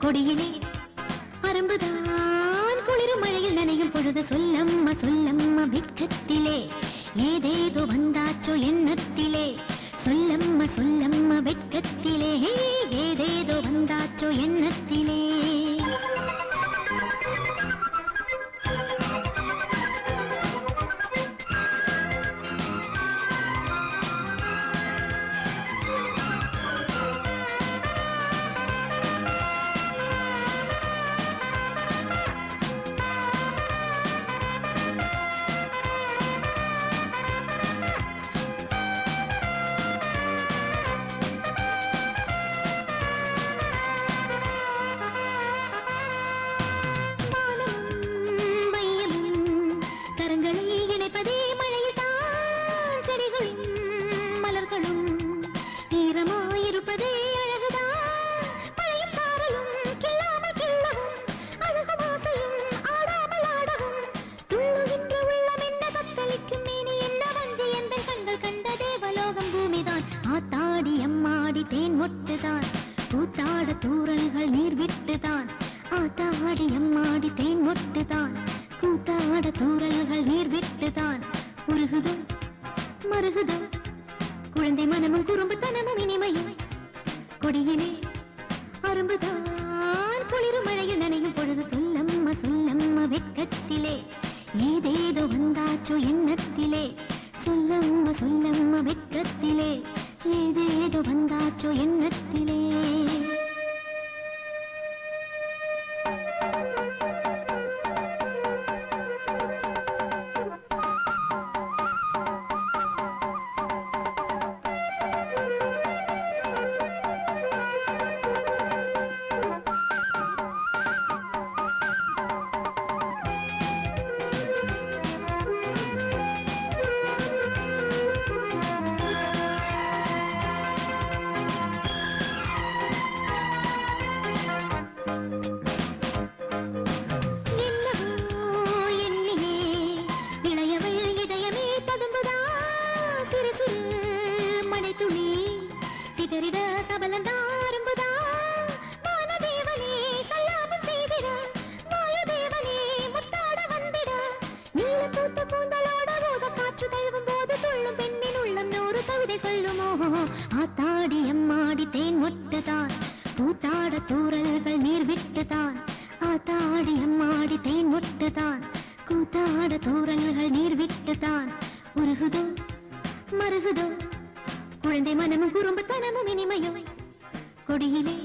கொடியிலே அரும்புதான் குளிரும் மழையில் நனையும் பொழுது சொல்லம்மா சொல்லம்மா வெட்கத்திலே ஏதேதோ வந்தாச்சோ எண்ணத்திலே சொல்லம்மா சொல்லம்மா வெட்கத்திலே ஏதேதோ வந்தாச்சோ எண்ணத்திலே கூத்தாட தூரல்கள் நீர் விட்டுதான் ஆத்தாடி அம்மாடி தேன் மொட்டுதான் கூத்தாட தூரல்கள் நீர் விட்டுதான் உருகுதோ மருகுதோ குழந்தை மனமும் குறும்புத்தனமும் இனிமையும் கொடியிலே அரும்புதான் குளிரும் மழையில் நனையும் பொழுது சொல்லம்மா சொல்லம்மா வெட்கத்திலே ஏதேதோ வந்தாச்சோ எண்ணத்திலே சொல்லம்மா சொல்லம்மா வெட்கத்திலே ஏதேதோ வந்தாச்சோ எண்ணத்திலே ஆத்தாடி அம்மாடி தேன் மொட்டுதான் கூத்தாட தூரல்கள் நீர் விட்டுதான் ஆத்தாடி அம்மாடி தேன் மொட்டுதான் கூத்தாட தூரல்கள் நீர் விட்டுதான் உருகுதோ மருகுதோ குழந்தை மனமும் குறும்புத்தனமும் இனிமையும் கொடியிலே